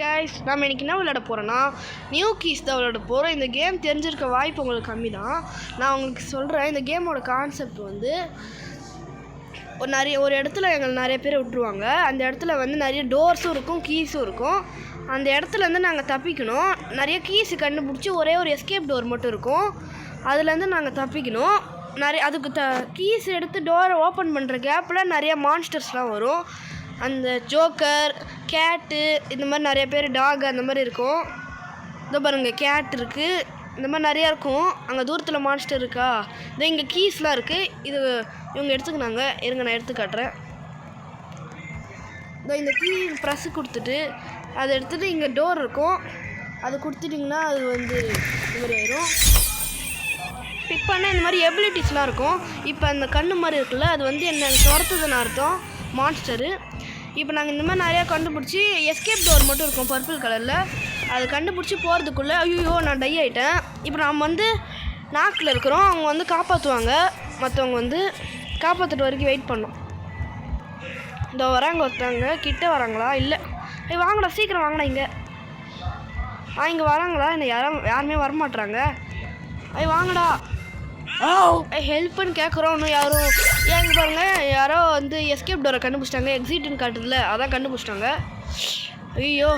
guys, நம்ம இன்னைக்கு என்ன விளையாட போறோம்னா நியூ கீஸ் தான் விளையாட போறோம். இந்த கேம் தெரிஞ்சிருக்க வாய்ப்பு உங்களுக்கு கம்மி தான். நான் உங்களுக்கு சொல்கிறேன். இந்த கேமோட கான்செப்ட் வந்து ஒரு இடத்துல எங்களை நிறைய பேர் விட்டுருவாங்க. அந்த இடத்துல வந்து நிறைய டோர்ஸும் இருக்கும், கீஸும் இருக்கும். அந்த இடத்துலேருந்து நாங்கள் தப்பிக்கணும். நிறைய கீஸு கண்டுபிடிச்சி ஒரே ஒரு எஸ்கேப் டோர் மட்டும் இருக்கும். அதுலேருந்து நாங்கள் தப்பிக்கணும். அதுக்கு கீஸ் எடுத்து டோரை ஓப்பன் பண்ணுற கேப்பில் நிறைய மான்ஸ்டர்ஸ்லாம் வரும். அந்த ஜோக்கர், கேட்டு, இந்த மாதிரி நிறைய பேர், டாக் அந்த மாதிரி இருக்கும். இதோ பாருங்க, கேட் இருக்குது, இந்த மாதிரி நிறையா இருக்கும். அங்கே தூரத்தில் மான்ஸ்டர் இருக்கா? இதோ இங்கே கீஸ்லாம் இருக்குது. இது இவங்க எடுத்துக்கினாங்க. இருங்க, நான் எடுத்து காட்டுறேன். இதோ இந்த கீ ப்ரெஸ்ஸு கொடுத்துட்டு அதை எடுத்துகிட்டு இங்கே டோர் இருக்கும், அதை கொடுத்துட்டிங்கன்னா அது வந்து இது மாதிரி ஆயிரும். பிக் பண்ண இந்த மாதிரி எபிலிட்டிஸ்லாம் இருக்கும். இப்போ அந்த கண்ணு மாதிரி இருக்குல்ல, அது வந்து என்ன துரத்துதுன்னு அர்த்தம், மான்ஸ்டரு. இப்போ நாங்கள் இந்த மாதிரி நிறையா கண்டுபிடிச்சி எஸ்கேப் டோர் மட்டும் இருக்கும் பர்பிள் கலரில். அது கண்டுபிடிச்சி போகிறதுக்குள்ளே ஐயோ நான் டை ஆகிட்டேன். இப்போ நாம் வந்து நாக்கில் இருக்கிறோம். அவங்க வந்து காப்பாற்றுவாங்க. மற்றவங்க வந்து காப்பாற்றுட்டு வரைக்கும் வெயிட் பண்ணோம். இந்த வராங்க ஒருத்தாங்க, கிட்ட வராங்களா? இல்லை, வாங்கடா சீக்கிரம் வாங்கடா. இங்கே இங்கே வராங்களா? என்ன யாருமே வரமாட்றாங்க. வாங்கடா. ஹெல்ப்னு கேட்குறோம். இன்னும் யாரும் ஏங்க பாருங்க, யாரோ வந்து எஸ்கேப் டோரை கண்டுபிடிச்சிட்டாங்க. எக்ஸிட்னு காட்டுதில்ல, அதான் கண்டுபிடிச்சிட்டாங்க. ஐயோ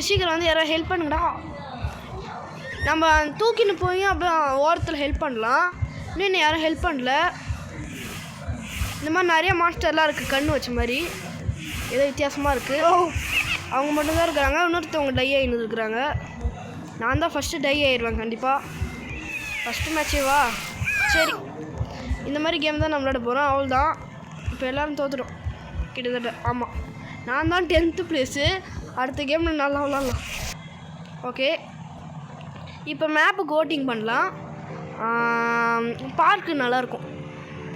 சீக்கிரம் வந்து யாரோ ஹெல்ப் பண்ணுங்கடா. நம்ம தூக்கின்னு போய் அப்படியே ஓரத்தில் ஹெல்ப் பண்ணலாம். இன்னும் யாரும் ஹெல்ப் பண்ணல. இந்த மாதிரி நிறைய மாஸ்டர்லாம் இருக்குது, கண்ணு வச்ச மாதிரி. ஏதோ வித்தியாசமாக இருக்குது. அவங்க மட்டும்தான் இருக்கிறாங்க. இன்னொருத்தவங்க டை ஆகின்னு இருக்கிறாங்க. நான் தான் ஃபஸ்ட்டு டை ஆயிடுவேன் கண்டிப்பாக. ஃபஸ்ட்டு மேட்சே வா. சரி, இந்த மாதிரி கேம் தான் நம்மளோட போகிறோம். அவள் தான் இப்போ எல்லோரும் தோற்றுடும் கிட்டத்தட்ட. ஆமாம், நான் தான் 10th ப்ளேஸு. அடுத்த கேமில் நல்லா விளாட்லாம். ஓகே, இப்போ மேப்புக்கு ஓட்டிங் பண்ணலாம். பார்க்கு நல்லாயிருக்கும்.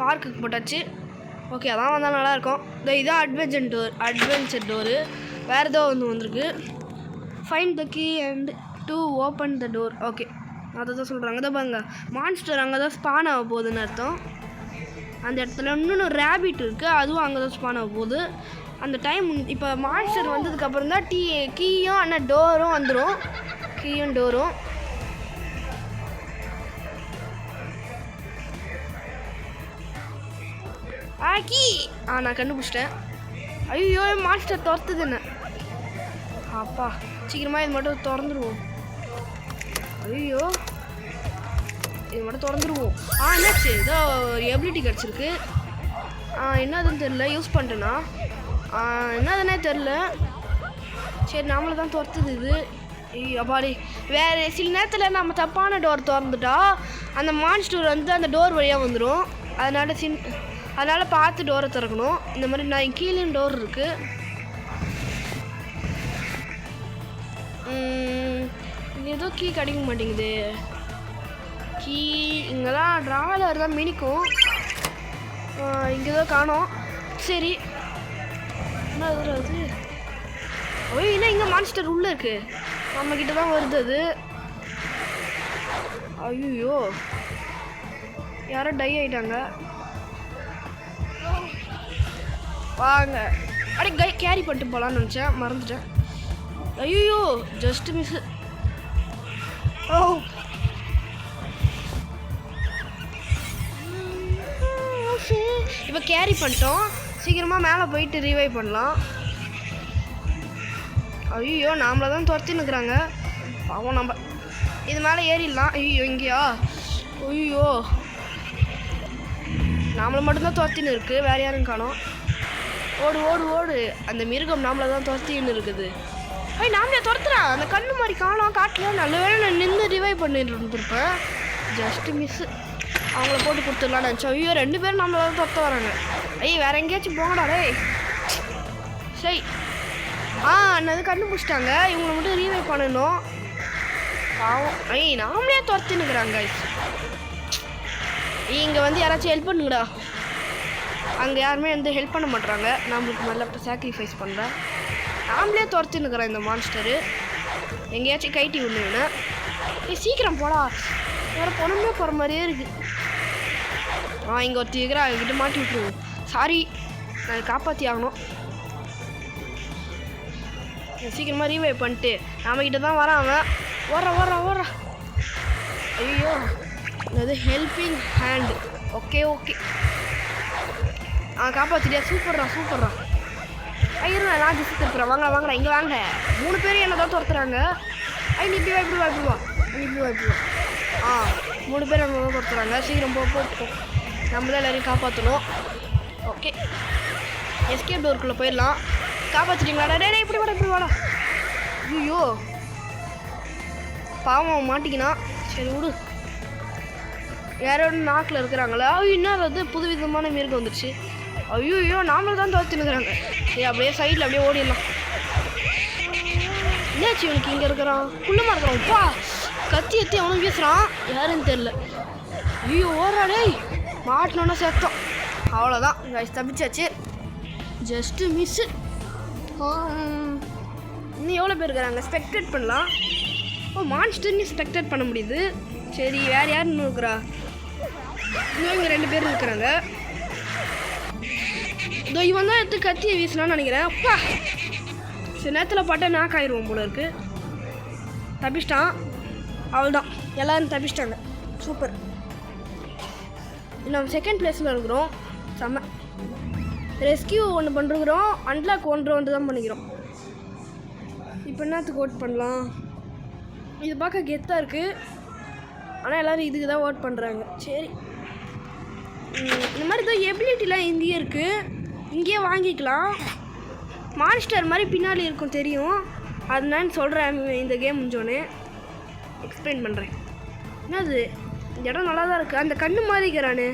பார்க்குக்கு போட்டாச்சு. ஓகே, அதான் வந்தால் நல்லாயிருக்கும். இதுதான் அட்வென்ச்சர் டோரு. வேறு ஏதோ வந்திருக்கு. Find the key and to open the door. Okay, அதை தான் சொல்கிறாங்க. தான் பாருங்க, மான்ஸ்டர் அங்கே தான் ஸ்பான் ஆக போகுதுன்னு அர்த்தம். அந்த இடத்துல இன்னொன்று ரேபிட் இருக்குது, அதுவும் அங்கே தான் ஸ்பான் ஆக போகுது. அந்த டைம் இப்போ மான்ஸ்டர் வந்ததுக்கப்புறம் தான் கீயும் ஆனால் டோரும் வந்துடும். கீயும் டோரும் கீ நான் கண்டுபிடிச்சிட்டேன். ஐயோ மான்ஸ்டர் துரத்துது என்ன. அப்பா சீக்கிரமாக இது மட்டும் திறந்துருவோம். ஐயோ இது மட்டும் திறந்துருவோம். என்னாச்சு? ஏதோ எபிலிட்டி கிடச்சிருக்கு. என்னதுன்னு தெரில, யூஸ் பண்ணிட்டேன்னா என்னதுன்னே தெரில. சரி, நாமளை தான் துரத்துது இது. அப்பாடி, வேறு சில நேரத்தில் நம்ம தப்பான டோர் திறந்துட்டா அந்த மான்ஸ்டர் வந்து அந்த டோர் வழியாக வந்துடும். அதனால் பார்த்து டோரை திறக்கணும். இந்த மாதிரி நான் கீழே டோர் இருக்குது. ஏதோ கீ கிடைக்க மாட்டேங்குது. கீ இங்கே தான் ட்ராவலர் தான் மினிக்கும். இங்கே தான் காணோம். சரி, என்ன அது? இல்லை, இங்கே மான்ஸ்டர் உள்ளே இருக்குது. நம்மக்கிட்ட தான் வருது அது. ஐயோ யாரோ டை ஆகிட்டாங்க. வாங்க, அப்படியே கேரி பண்ணிட்டு போகலான்னு நினச்சேன், மறந்துட்டேன். ஐயோ ஜஸ்ட் மிஸ். இப்போ கேரி பண்ணிட்டோம். சீக்கிரமாக மேலே போயிட்டு ரிவைவ் பண்ணலாம். ஐயோ நாமளை தான் துரத்தின்னு இருக்கிறாங்க. பாவம், நம்ம இது மேலே ஏறிடலாம். ஐயோ இங்கேயா? ஐயோ நாமளை மட்டும்தான் துரத்தின்னு இருக்குது, வேறு யாரும் காணோம். ஓடு ஓடு ஓடு. அந்த மிருகம் நாமளை தான் துரத்தின்னு இருக்குது. நாமளே துரத்துறேன். அந்த கண்ணு மாதிரி காணோம், காட்டில் நல்ல வேலை நான் நின்று ரிவைவ் பண்ணிட்டு இருந்திருப்பேன். Just miss. அவங்கள போட்டு கொடுத்துடலான்னு நினச்சோம். ஐயோ 2 பேரும் நம்மள தான் துரத்த வராங்க. வேறு எங்கேயாச்சும் போங்கடா டே. சரி, என்னது கண்டுபிடிச்சிட்டாங்க. இவங்களை மட்டும் ரீவைவ் பண்ணணும். பாவம், நாமளே துரத்தின்னுக்குறாங்க. இங்கே வந்து யாராச்சும் ஹெல்ப் பண்ணுங்கடா. அங்கே யாருமே வந்து ஹெல்ப் பண்ண மாட்றாங்க. நம்மளுக்கு முதல்ல சாக்ரிஃபைஸ் பண்ணுறேன். நாமளே துரத்தின்னுக்குறேன் இந்த மான்ஸ்டரு. எங்கேயாச்சும் கைட்டி விடுவேன்னு. சீக்கிரம் போடா, வேறு பொண்ணுமே போகிற மாதிரியே இருக்குது. இங்கே ஒருத்தி இருக்கிறா, அவங்ககிட்ட மாட்டி விட்டுருவோம். சாரி, நான் காப்பாற்றி ஆகணும். சீக்கிரமாக ரீவைவ் பண்ணிட்டு நம்மக்கிட்ட தான் வரான் அவன். ஓடுறா. ஐயோ அது ஹெல்பிங் ஹேண்டு. ஓகே காப்பாற்றிட்டியா? சூப்பர்ரா. ஐயோ நான் திசை திருப்புறேன். வாங்கடா இங்கே வாங்க. 3 பேரும் என்ன தான் துரத்துறாங்க. நீ இப்படி வாய்ப்புடுவா. 3 பேர் என்ன தான் துரத்துறாங்க. சீக்கிரம் போ. நம்ம தான் எல்லாரையும் காப்பாற்றணும். ஓகே எஸ்கேப் டோருக்குள்ளே போயிடலாம். காப்பாற்றிட்டீங்களாடா? டே இப்படி வாடா. ஐயோ பாவம் மாட்டிக்கினா. சரி விடு. யாரோட நாக்கில் இருக்கிறாங்களா? இன்னும் அது புது விதமான மிருகம் வந்துடுச்சு. ஐயோ நாமளும் தான் துரத்துனுக்குறாங்க. சரி அப்படியே சைடில் அப்படியே ஓடிடலாம். என்னாச்சு இவனுக்கு? இங்கே இருக்கிறான் குள்ளமாக இருக்கிறான்ப்பா. கத்தி அவனும் வீசுகிறான். யாருன்னு தெரில. ஐயோ ஓடுறாடே. மாட்டினோன்னா சேர்த்தோம். அவ்வளோதான் கைஸ், தப்பிச்சாச்சு. Just miss. இன்னும் எவ்வளோ பேர் இருக்கிறாங்க? ஸ்பெக்டேட் பண்ணலாம். மான்ஸ்டர்னு ஸ்பெக்டேட் பண்ண முடியுது. சரி வேறு யாருன்னு இருக்கிறா? இன்னும் இங்கே 2 பேர் இருக்கிறாங்க. இதோ இவன் தான் எடுத்து கத்தியை வீசலான்னு நினைக்கிறேன். அப்பா சரி நேரத்தில் பாட்டா நாக் ஆயிடுவோம் போல இருக்கு. தப்பிச்சிட்டான். அவ்வளோதான் எல்லோரும் தப்பிச்சிட்டாங்க. சூப்பர். நம்ம செகண்ட் பிளேஸில் இருக்கிறோம். செம்ம. ரெஸ்கியூ ஒன்று பண்ணுறோம். அன்லாக் 1 தான் பண்ணிக்கிறோம். இப்போ என்னத்துக்கு ஓட் பண்ணலாம்? இது பார்க்க கெத்தாக இருக்குது. ஆனால் எல்லோரும் இதுக்கு தான் ஓட் பண்ணுறாங்க. சரி இந்த மாதிரி தான் எபிலிட்டிலாம் இங்கேயே இருக்குது. இங்கேயே வாங்கிக்கலாம். மான்ஸ்டர் மாதிரி பின்னாடி இருக்கும் தெரியும். அது நான் சொல்கிறேன். இந்த கேம் முடிஞ்சோடனே எக்ஸ்பிளைன் பண்ணுறேன். என்னது இந்த இடம் நல்லா தான் இருக்குது. அந்த கண்ணு மாதிரிக்கிறானு.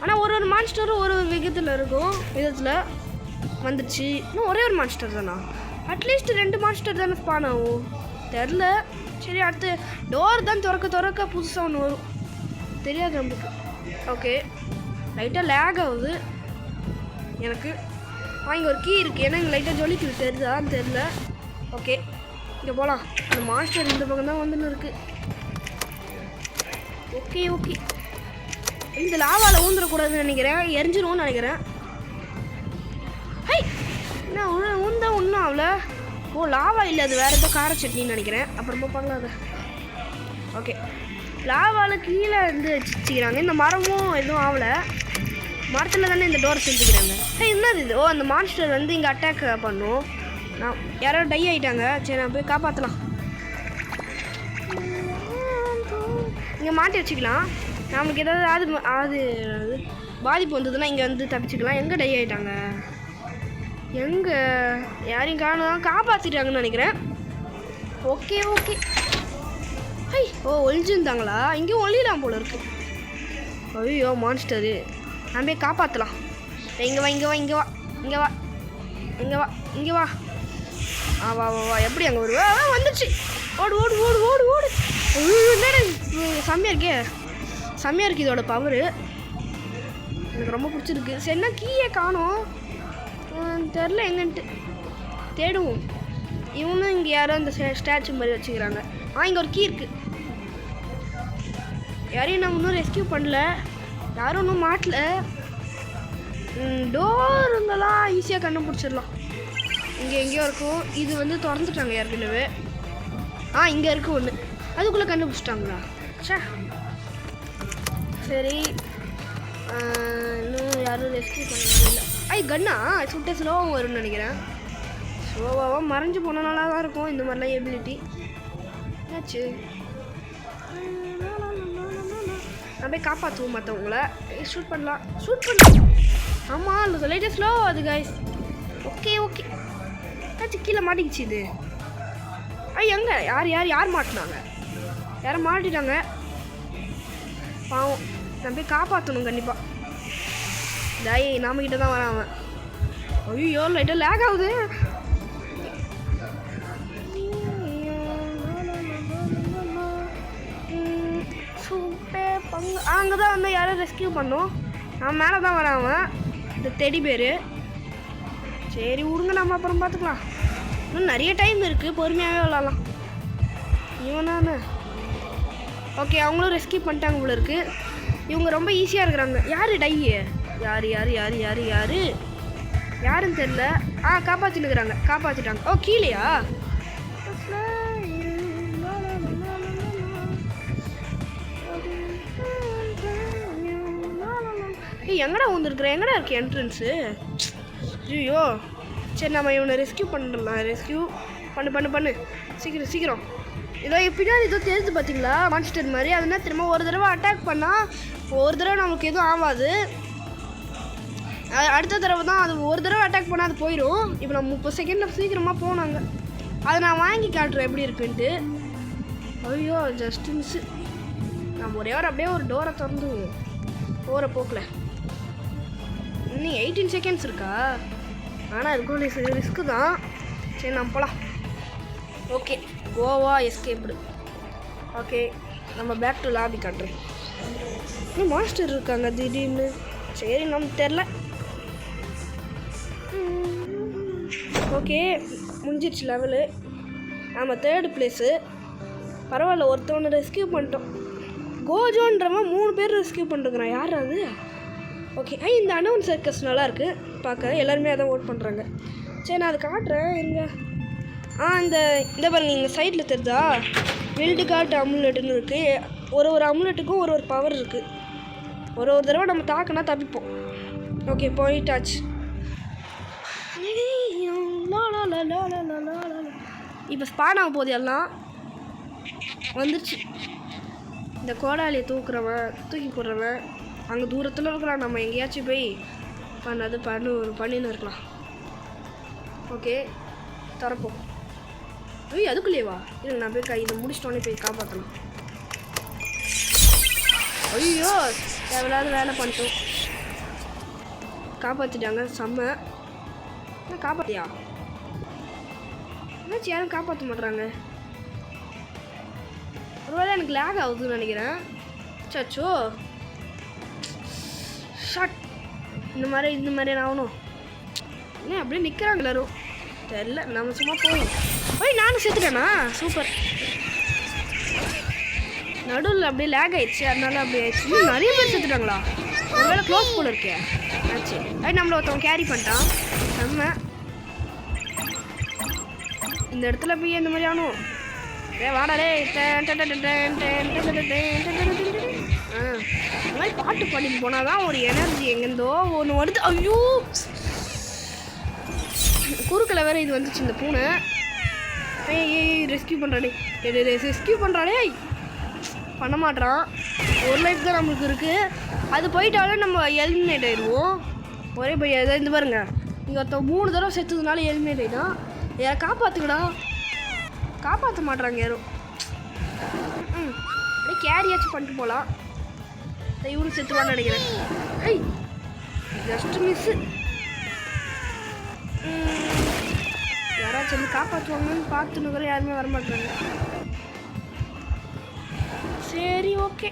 ஆனால் ஒரு மான்ஸ்டரும் ஒரு விதத்தில் வந்துடுச்சு. இன்னும் ஒரே ஒரு மான்ஸ்டர் தானா? அட்லீஸ்ட் 2 மான்ஸ்டர் தானே ஸ்பான் ஆகும். தெரில. சரி அடுத்து டோர் தான் திறக்க புதுசாக ஒன்று வரும். தெரியாது நம்மளுக்கு. ஓகே லைட்டாக லேக் ஆகுது எனக்கு. இங்கே ஒரு கீ இருக்குது. ஏன்னா இங்கே லைட்டாக ஜொலிக்குது. தெரியுதான்னு தெரில. ஓகே இங்கே போகலாம். இந்த மான்ஸ்டர் இந்த பக்கம் தான் வந்துன்னு இருக்குது. ஓகே இந்த லாவாவில் ஊந்துடக்கூடாதுன்னு நினைக்கிறேன். எரிஞ்சிரும்னு நினைக்கிறேன். என்ன ஒன்றும் ஆகல. லாவா இல்லை, அது வேறு ஏதோ கார சட்னின்னு நினைக்கிறேன். அப்புறமா பண்ணலாம் அதை. ஓகே லாவாவில் கீழே வச்சுக்கிறாங்க. இந்த மரமும் எதுவும் ஆகலை. மரத்தில் தானே இந்த டோரை செஞ்சுக்கிறாங்க. என்னது இது? அந்த மான்ஸ்டர் இங்கே அட்டாக் பண்ணும். நான் யாரோ டை ஆகிட்டாங்க. சரி நான் போய் காப்பாற்றலாம். இங்கே மாட்டி வச்சுக்கலாம். நம்மளுக்கு ஏதாவது அது பாதிப்பு வந்ததுன்னா இங்கே தப்பிச்சுக்கலாம். எங்கே டை ஆகிட்டாங்க? எங்கே யாரையும் காணும். காப்பாற்றிட்டாங்கன்னு நினைக்கிறேன். ஓகே ஒழிஞ்சிருந்தாங்களா? இங்கேயும் ஒழியலாம் போல இருக்கு. ஐயோ மான்ஸ்டரு. நான் போய் காப்பாற்றலாம். இங்கே வா. வா எப்படி அங்கே வருவா? வந்துடுச்சு. ஓடு. செம்மையாக இருக்கு இதோட பவரு. எனக்கு ரொம்ப பிடிச்சிருக்கு. சரி என்ன கீயே காணும். தெரில எங்கன்ட்டு தேடுவோம். இவனும் இங்கே யாரோ இந்த ஸ்டாச்சு மாதிரி வச்சுக்கிறாங்க. இங்கே ஒரு கீ இருக்குது. யாரையும் நம்ம இன்னும் ரெஸ்கியூ பண்ணல. யாரும் இன்னும் மாட்டல. டோருங்கெல்லாம் ஈஸியாக கண்டுபிடிச்சிடலாம். இங்கே எங்கேயோ இருக்கும். இது திறந்துட்டாங்க ஏற்கனவே. இங்கே இருக்குது ஒன்று. அதுக்குள்ளே கண்டுபிடிச்சிட்டாங்களா? சரி இன்னும் யாரும் ரெஸ்கியூ பண்ண முடியல. கன்னா சுட்ட ஸ்லோவாக வரும்னு நினைக்கிறேன். ஸ்லோவாக மறைஞ்சு போனனால தான் இருக்கும் இந்த மாதிரிலாம் எபிலிட்டி. என்னாச்சு? நான் போய் காப்பாற்றுவோம் மற்றவங்கள. ஷூட் பண்ணலாம். ஆமாம் லைட்டாக ஸ்லோவாக அது கைஸ். ஓகே என்னாச்சு? கீழே மாட்டிக்கிச்சு இது. எங்கே யார் மாட்டினாங்க? யாரும் மாட்டிட்டாங்க. பாவம். நான் போய் காப்பாற்றணும் கண்டிப்பாக. நாமக்கிட்ட தான் வரான் அவன். ஐயோ லைட்டாக லேக் ஆகுது. அங்கே தான் யாரும் ரெஸ்கியூ பண்ணோம். நான் மேலே தான் வரான் அவன். இந்த டெடி பேர். சரி விடுங்க, நம்ம அப்புறம் பார்த்துக்கலாம். இன்னும் நிறைய டைம் இருக்குது. பொறுமையாகவே விளாட்லாம். இவனான ஓகே அவங்களும் ரெஸ்கியூ பண்ணிட்டாங்க போல இருக்குது. இவங்க ரொம்ப ஈஸியாக இருக்கிறாங்க. யார் டையே? யாருன்னு தெரில. காப்பாற்றினுக்குறாங்க. காப்பாற்றிட்டாங்க. கீழேயா? எங்கடா வந்துருக்குறேன்? எங்கடா இருக்கு என்ட்ரன்ஸு? ஐயோ சரி, நம்ம இவனை ரெஸ்கியூ பண்ணிடலாம். ரெஸ்கியூ பண்ணு சீக்கிரம். இதோ பின்னாடி ஏதோ தெரியுது பார்த்தீங்களா, மான்ஸ்டர் மாதிரி. அதுனா திரும்ப ஒரு தடவை அட்டாக் பண்ணால் ஒரு தடவை நமக்கு எதுவும் ஆகாது. அடுத்த தடவை தான் அது ஒரு தடவை அட்டாக் பண்ணால் அது போயிடும். இப்போ நம்ம 30 செகண்டில் சீக்கிரமாக போனாங்க. அதை நான் வாங்கி காட்டுறேன் எப்படி இருக்குன்ட்டு. ஐயோ ஜஸ்ட் மிஸ்ஸு. நம்ம ஒரே அப்படியே ஒரு டோரை திறந்து போகிற போக்கில். இன்னும் 18 செகண்ட்ஸ் இருக்கா? ஆனால் இதுக்கும் ரிஸ்க்கு தான். சரி நம்ம போகலாம். Okay, Goa escaped. ஓகே, நம்ம பேக் டு லாபி காட்டுறேன். இன்னும் மாஸ்டர் இருக்காங்க திடீர்னு. சரி நமக்கு தெரில. ஓகே, முடிஞ்சிடுச்சு லெவலு. நம்ம 3rd பிளேஸு. பரவாயில்ல, ஒருத்தவனை ரெஸ்கியூ பண்ணிட்டோம். கோஜோன்றவன் 3 பேர் ரெஸ்கியூ பண்ணிருக்கிறான். யார் அது? ஓகே, இந்த அனௌன் சர்க்கஸ் நல்லாயிருக்கு பார்க்க. எல்லாருமே அதான் ஓட் பண்ணுறாங்க. சரி நான் அதை காட்டுறேன். எங்கே இந்த பாருங்க, இங்கே சைடில் தெரியுதா வில்டு கார்ட் அமுலெட்டுன்னு இருக்குது. ஒரு அமுலெட்டுக்கும் ஒரு பவர் இருக்குது. ஒரு தடவை நம்ம தாக்குனா தப்பிப்போம். ஓகே போயிட்டாச்சு. இப்போ ஸ்பான் ஆக போகுது. எல்லாம் வந்துருச்சு. இந்த கோடாலியை தூக்கி போடுறவன் அங்கே தூரத்தில் இருக்கலாம். நம்ம எங்கேயாச்சும் போய் பண்ணின்னு இருக்கலாம். ஓகே திறப்போம். அதுக்குள்ளேவா? இல்லை நான் போய் இதை முடிச்சிட்டோன்னே போய் காப்பாற்றலாம். ஐயோ தேவையில்லாத வேலை பண்ணிட்டோம். காப்பாற்றிட்டாங்க. செம்ம. காப்பாற்றியா? என்னாச்சு யாரும் காப்பாற்ற மாட்றாங்க? ஒருவேளை எனக்கு லேக் ஆகுதுன்னு நினைக்கிறேன். சச்சோ ஷாட். இந்த மாதிரி ஆகணும். ஏன் அப்படியே நிற்கிறாங்க எல்லாரும்? தெரில, நம்ம சும்மா போகணும். நானும் செத்துட்டேனா? சூப்பர். நடுவில் அப்படியே லேக் ஆயிடுச்சு, அதனால அப்படியே ஆயிடுச்சு. இன்னும் நிறைய பேர் செத்துட்டாங்களா? ஒருவேளை க்ளோஸ் போல இருக்கே. ஆச்சு. நம்மளை ஒருத்தவங்க கேரி பண்ணிட்டான். செம்ம. இந்த இடத்துல போய் இந்த மாதிரி ஆகணும். வாடாடே. இந்த மாதிரி பாட்டு பாடிட்டு போனால் தான் ஒரு எனர்ஜி எங்கேருந்தோ ஒன்று வருது. ஐயோ குறுக்கில் வேறு இது வந்துச்சு இந்த பூனை. ரெஸ்கியூ பண்ணுறாடே. பண்ண மாட்டான். ஒரு லைஃப் தான் நம்மளுக்கு இருக்குது. அது போயிட்டாலும் நம்ம எலிமினேட் ஆயிடுவோம். ஒரே பையன் ஏதாவது இந்த பாருங்க, இங்கே ஒருத்தன் 3 தடவை செத்துதுனால எலிமினேட் ஆகிட்டான். யாரை காப்பாற்றுக்கடா? காப்பாற்ற மாட்றாங்க யாரும். அப்படியே கேரியாச்சும் பண்ணிட்டு போகலாம். இவனு செத்துவான்னு நினைக்கிறேன். Just miss. யாராச்சும் வந்து காப்பாற்றுவாங்கன்னு பார்த்துன்னு யாருமே வரமாட்டாங்க. சரி ஓகே.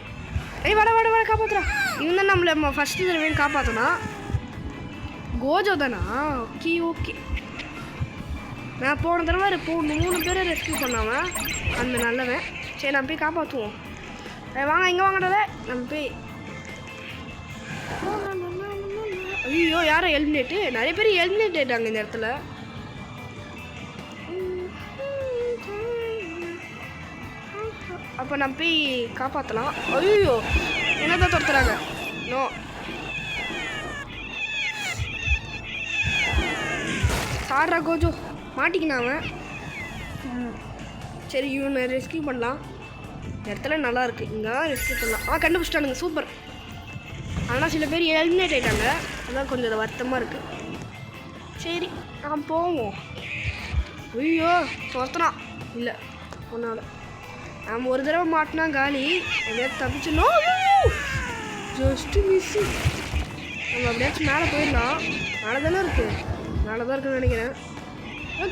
வாட காப்பாற்றுறா. இவன் தான் நம்மளை ஃபஸ்ட்டு தடவை காப்பாற்றினா. கோஜோ தானா? ஓகே. நான் போன தடவை 3 பேரை ரெஸ்கியூ பண்ணாமல் அந்த நல்லவன். சரி நம்ம போய் காப்பாற்றுவோம். வாங்க இங்கே வாங்கடல. நம்ம போய் ஐயோ யாரும் எலிமினேட்டு. நிறைய பேர் எலிமினேட் ஆகிட்டாங்க இந்த இடத்துல. அப்போ நம்ம போய் காப்பாற்றலாம். ஐயோ என்னதான் துரத்துறாங்க. No சாடுறா Gojo. மாட்டிக்கினாவன். சரி இவனை ரெஸ்கியூ பண்ணலாம். இடத்துல நல்லா இருக்கு. இங்கே ரெஸ்கியூ பண்ணலாம். கண்டுபிடிச்சிட்டானுங்க. சூப்பர். ஆனால் சில பேர் எலிமினேட் ஆகிட்டாங்க. அதான் கொஞ்சம் வருத்தமாக இருக்குது. சரி நான் போவோம். ஐயோ துரத்துனா இல்லை ஒன்றால். நம்ம ஒரு தடவை மாட்டினா காலி. எப்படியாச்சும் தப்பிச்சிடணும். Just miss. நம்ம அப்படியாச்சும் மேலே போயிடலாம். மேலே தானே இருக்குது. மேலே தான் இருக்குன்னு நினைக்கிறேன்.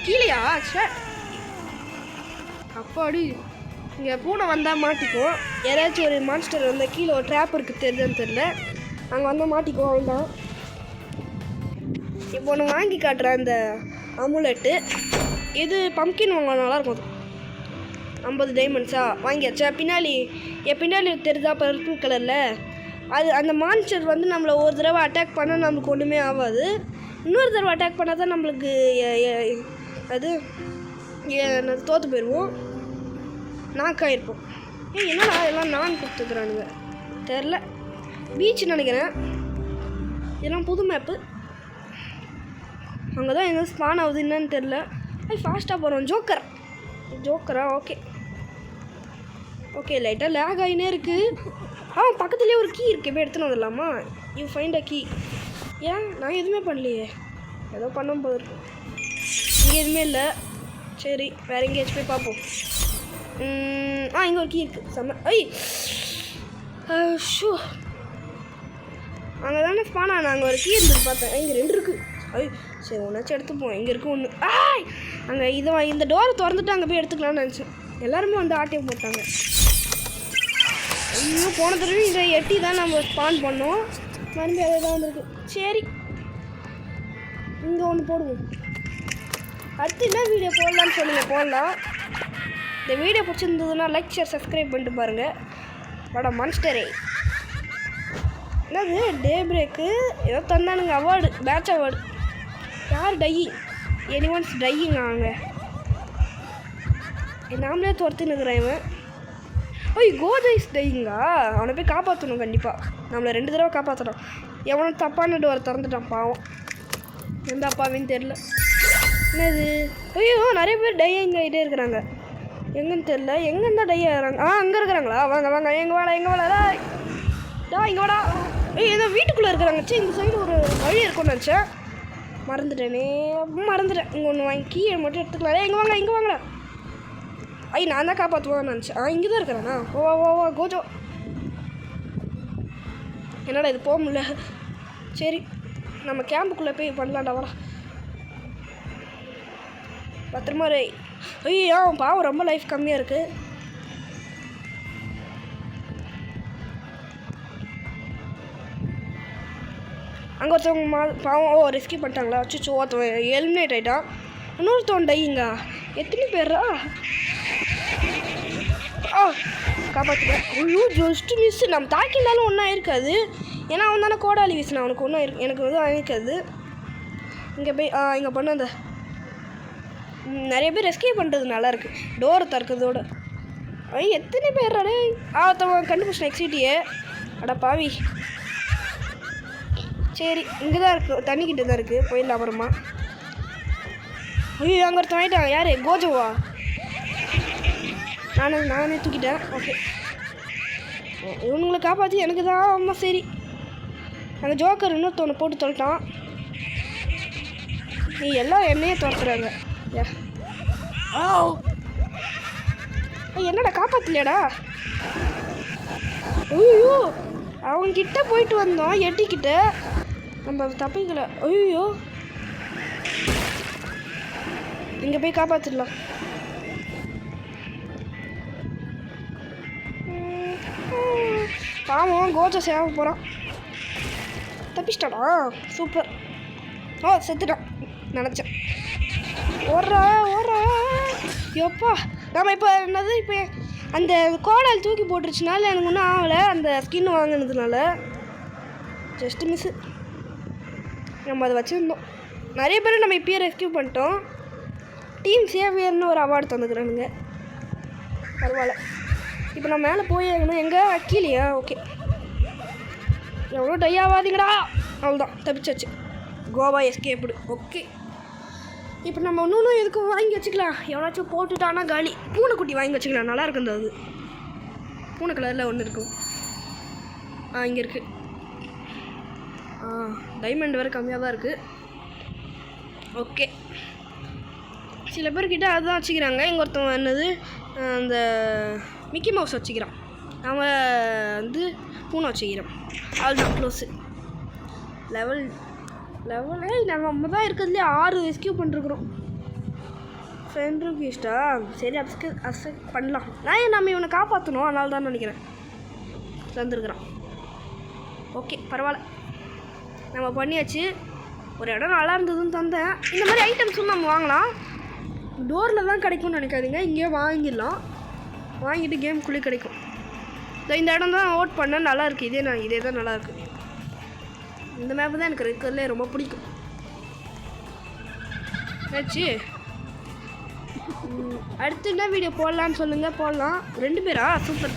கீழேயா? சார் அப்பாடி. இங்கே பூனை வந்தால் மாட்டிக்கும். யாராச்சும் ஒரு மான்ஸ்டர் வந்தால் கீழே ஒரு ட்ராப் இருக்குது தெரியுதுன்னு தெரில. அங்கே வந்தால் மாட்டிக்குவோம். அவன்தான் இப்போ ஒன்று வாங்கி காட்டுறேன். இந்த அமுலெட்டு இது பம்கின் வாங்க நல்லாயிருக்கும். 50 டைமண்ட்ஸா வாங்கியாச்சா? பின்னாடி தெரியுதா பர்பிள் கலரில்? அந்த மான்ஸ்டர் வந்து நம்மளை ஒரு தடவை அட்டாக் பண்ணால் நம்மளுக்கு ஒன்றுமே ஆகாது. இன்னொரு தடவை அட்டாக் பண்ணால் தான் நம்மளுக்கு அது தோற்று போயிடுவோம். நாக்காயிருப்போம். என்னடா எல்லாம் நான் கொடுத்துக்கிறானுங்க தெரில. பீச்சுன்னு நினைக்கிறேன். இதெல்லாம் புது மேப்பு. அங்கே தான் எங்கே ஸ்பான் ஆகுது என்னன்னு தெரில. ஃபாஸ்ட்டாக போகிறோம். ஜோக்கரா? ஓகே லைட்டாக லேக் ஆகினே இருக்குது. பக்கத்துலேயே ஒரு கீ இருக்குது, போய் எடுத்துன்னு வந்துடலாமா? You find a key. ஏன் நான் எதுவுமே பண்ணலையே, ஏதோ பண்ண போது இருக்கு. இங்கே எதுவுமே இல்லை. சரி வேறு எங்கேயாச்சும் போய் பார்ப்போம். இங்கே ஒரு கீ இருக்குது. ஷூ அங்கே தானே ஸ்பான் ஆனா, அங்கே ஒரு கீ இருந்தது பார்த்தேன். இங்கே 2 இருக்குது. சரி ஒன்றாச்சும் எடுத்துப்போம். இங்கே இருக்குது ஒன்று. அங்கே இந்த டோரை திறந்துட்டு அங்கே போய் எடுத்துக்கலாம்னு நினச்சேன். எல்லாருமே வந்து ஆட்டியம் போட்டாங்க. இன்னும் போன தடவை இதை எட்டி தான் நம்ம ஸ்பான் பண்ணோம். மறுபடியும் அதே தான் வந்துருக்கு. சரி இங்கே ஒன்று போடுவோம். அடுத்து என்ன வீடியோ போடலான்னு சொல்லுங்கள், போடலாம். இந்த வீடியோ பிடிச்சிருந்ததுன்னா லைக் ஷேர் சப்ஸ்கிரைப் பண்ணிட்டு பாருங்கள். பட மான்ஸ்டரே என்னது டே பிரேக்கு ஏதோ தந்தானுங்க. Award, badge award. யார் டையிங்? Anyone's dying. அவங்க நாமளே துரத்துனுக்குறேன் இவன். கோஜா இஸ் டையிங்கா? அவனை போய் காப்பாற்றணும் கண்டிப்பாக. நம்மளை 2 தடவை காப்பாற்றணும். எவனோ தப்பான டோரை திறந்துட்டான் பாவம். எந்த அப்பாவின்னு தெரில. என்னது? நிறைய பேர் டையிங் ஆகிட்டே இருக்கிறாங்க. எங்கன்னு தெரில. எங்கேருந்தா டை ஆகிறாங்க? அங்கே இருக்கிறாங்களா? வாங்க எங்கே வாடா இங்கே வாடா. ஏதோ வீட்டுக்குள்ளே இருக்கிறாங்க. இந்த சைடு ஒரு வழி இருக்கும்னு நினச்சேன். மறந்துட்டேன். இங்கே ஒன்று வாங்கி கீழே மட்டும் எடுத்துக்கலாம். இங்கே வாங்கடா. நான் தான் காப்பாற்றுவான்னு நினச்சேன். இங்கே தான் இருக்கிறேண்ணா. ஓ கோஜோ. என்னடா இது போக முடியல. சரி நம்ம கேம்புக்குள்ளே போய் பண்ணலாம்டா. வாடா பத்திரமா ரே. பாவம் ரொம்ப லைஃப் கம்மியாக இருக்குது. அங்கே ஒருத்தவங்க பாவம் ரெஸ்கியூ பண்ணிட்டாங்களா? அச்சோ ஒருத்தவன் எலிமினேட் ஆகிட்டான். இன்னொருத்தவன் டையிங்கா? எத்தனை பேரா? காப்பாற்றுவேன். Just miss. நம்ம தாக்கினாலும் ஒன்றும் இருக்காது. ஏன்னா அவன் தானே கோடாலி வீசினா. அவனுக்கு ஒன்றும் எனக்கு வந்து ஆகிருக்காது. இங்கே போய் இங்கே பண்ண அந்த நிறைய பேர் ரெஸ்கியூ பண்ணுறது நல்லாயிருக்கு. டோரை திறக்கிறதோட. எத்தனை பேர் அடே? ஒருத்தவன் கண்டுபிடிச்சான் எக்ஸிட்டியே. அட பாவி. சரி இங்கே தான் இருக்குது, தண்ணிக்கிட்ட தான் இருக்குது. போயிடலாம் அப்புறமா. அங்கே ஒருத்தன் ஆகிட்டாங்க. யார்? கோஜோவா? நானே தூக்கிட்டேன். ஓகே இவங்களை காப்பாற்றி எனக்கு தான். ஆமாம் சரி. அங்கே ஜோக்கர் இன்னொருத்தவனை போட்டு தொலைட்டான். எல்லாம் என்னையே துரத்துறாங்க. என்னடா காப்பாற்றலையாடா? அவங்கிட்ட போயிட்டு வந்தோம் எட்டிக்கிட்ட. நம்ம தப்பிக்கல. இங்கே போய் காப்பாற்றிடலாம். பாவம் கோஜா சேவ போகிறான். தப்பிச்சிட்டாடா. சூப்பர். செத்துட்டான் நினச்சேன். ஓடுறா எப்பா. நம்ம இப்போ என்னது இப்போ அந்த கோடால் தூக்கி போட்டுருச்சுனால எனக்கு ஒன்றும் ஆகலை. அந்த ஸ்கின் வாங்கினதுனால ஜஸ்ட்டு மிஸ்ஸு. நம்ம அதை வச்சுருந்தோம். நிறைய பேர் நம்ம இப்போயே ரெஸ்கியூ பண்ணிட்டோம். டீம் சேவியர்னு ஒரு அவார்டு தந்துக்கிறானுங்க. பரவாயில்ல. இப்போ நான் மேலே போய் எங்கே கீழேயா? ஓகே எவ்வளோ டை ஆகாதீங்கடா. அவ்வளோதான் தப்பிச்சாச்சு. கோவா எஸ்கேப்டு. ஓகே இப்போ நம்ம இன்னொன்று எதுக்கு வாங்கி வச்சுக்கலாம். எவனாச்சும் போட்டுட்டானா காலி. பூனைக்குட்டி வாங்கி வச்சுக்கலாம். நல்லா இருக்குது. அது பூனை கலரில் ஒன்று இருக்கும். இங்கே இருக்குது. டைமண்ட் வேறு கம்மியாக தான் இருக்குது. ஓகே சில பேர்கிட்ட அதுதான் வச்சுக்கிறாங்க. இங்கே ஒருத்தவங்க என்னது அந்த மிக்கி மவுஸ் வச்சுக்கிறான். அவன் வந்து பூனை வச்சுக்கிறான். அதுதான் க்ளோஸு லெவல். நம்ம தான் இருக்கிறதுலே 6 ரெஸ்கியூ பண்ணிருக்குறோம். ஃப்ரெண்ட்ருக்கிஸ்டா சரி அப்செக்ட் பண்ணலாம். நம்ம இவனை காப்பாற்றணும். அதனால தான் நினைக்கிறேன் தந்துருக்குறான். ஓகே பரவாயில்ல. நம்ம பண்ணியாச்சு. ஒரு இடம் நல்லா இருந்ததுன்னு தந்தேன். இந்த மாதிரி ஐட்டம்ஸும் நம்ம வாங்கலாம். டோரில் தான் கிடைக்கும்னு நினைக்காதீங்க. இங்கேயே வாங்கிடலாம். வாங்கிட்டு கேம்குள்ளே கிடைக்கும். இந்த இடம் தான் ஓட் பண்ணேன். நல்லாயிருக்கு. இதே தான் நல்லாயிருக்கு. இந்த மேப்பு தான் எனக்கு இருக்கிறதுலே ரொம்ப பிடிக்கும். ஆச்சு. அடுத்து என்ன வீடியோ போடலான்னு சொல்லுங்கள். போடலாம். 2 பேரா? சூப்பர்.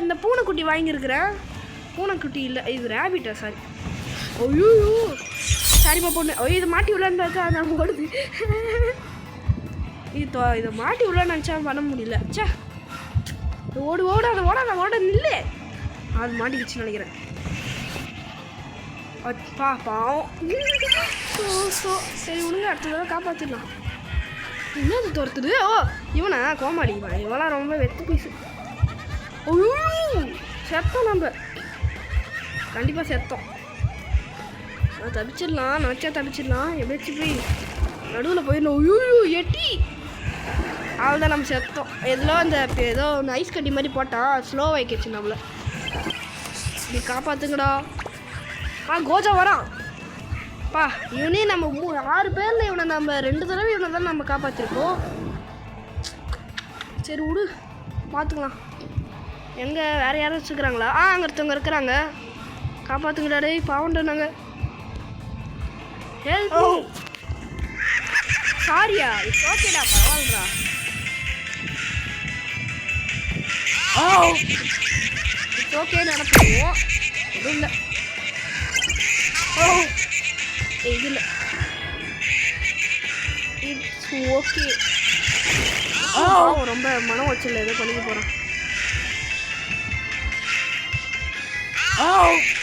இந்த பூனைக்குட்டி வாங்கியிருக்கிறேன். பூனைக்குட்டி இல்லை, இது ரேபிட்டா. சாரி ஐயோ சாரிப்பா பொண்ணு. ஐயோ இதை மாட்டி விடலான்னு பார்த்தா நான் ஓடுது. இதை மாட்டி விடலான்னு நினச்சா பண்ண முடியல. சே ஓடு ஓட நில்லு. அது மாட்டிக்கிச்சு நினைக்கிறேன். அப்பா பாவம். சரி விடுங்க, அடுத்த தடவை காப்பாற்றிடலாம். என்னது துரத்துது? ஓ இவனா கோமாளி. இவெல்லாம் ரொம்ப வெத்து பீஸு. ஐயோ செத்தோம், நம்ம கண்டிப்பாக செத்தோம். தப்பிச்சிடலாம், நினச்சா தப்பிச்சிடலாம். எப்படியாச்சும் போய் நடுவில் போயிடணும். ஐயோ எட்டி அவ்வளோதான், நம்ம செத்தோம். எதில் அந்த ஏதோ ஒன்று ஐஸ் கட்டி மாதிரி போட்டால் ஸ்லோ ஆகிக்கிச்சு நம்மளை. இப்படி காப்பாற்றுங்கடா. கோஜா வரான் பா. இவனே நம்ம 6 பேரில் இவனை நம்ம 2 தடவை இவனை தான் நம்ம காப்பாற்றிருக்கோம். சரி விடு, பார்த்துக்கலாம். எங்கே வேறு யாரும் வச்சுக்கிறாங்களா? அங்கே ஒருத்தவங்க இருக்கிறாங்க. காப்பாற்றுங்கடா டே, பாவண்டா நாங்கள். ஹெல்ப். சாரியா, இட்ஸ் ஓகேடா, பரவாயில்லடா. இட்ஸ் ஓகே நடத்துவோம். எதுவும் இல்லை. இது இல்லை, இட்ஸ் ஓகே. ரொம்ப மனம் வச்சில்ல, ஏதோ பண்ணிக்க போகிறான்.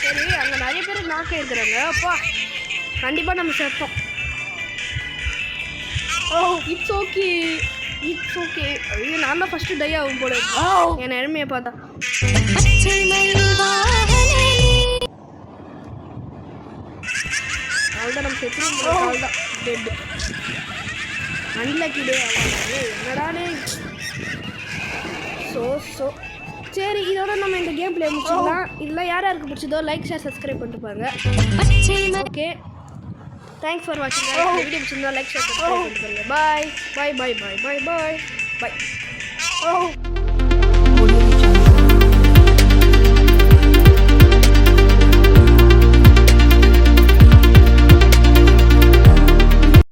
சரி அங்கே நிறைய பேர் நாக்க இருக்கிறாங்க. அப்பா கண்டிப்பாக நம்ம செத்தோம். It's okay, it's okay. ஐயோ நான் தான் ஃபஸ்ட்டு டை ஆகும் போல என் நிலைமையை பார்த்தா. அவ்வளோதான், நம்ம செத்துரும். அவ்வளோதான் டெட்டு. அன்லக்கிடு. என்னடானே. சரி இதோட நம்ம இந்த கேம் பிளே முடிச்சுக்கலாம். இதெல்லாம் யாருக்கு பிடிச்சதோ லைக் ஷேர் சப்ஸ்கிரைப் பண்ணிட்டு பாருங்க. ஓகே, தேங்க்ஸ் ஃபார் வாட்சிங். வீடியோ பிடிச்சிருந்தா லைக் ஷேர் சப்ஸ்கிரைப் பண்ணிட்டு பாருங்க. பாய் பாய் பாய் பாய் பாய் பாய் பாய்.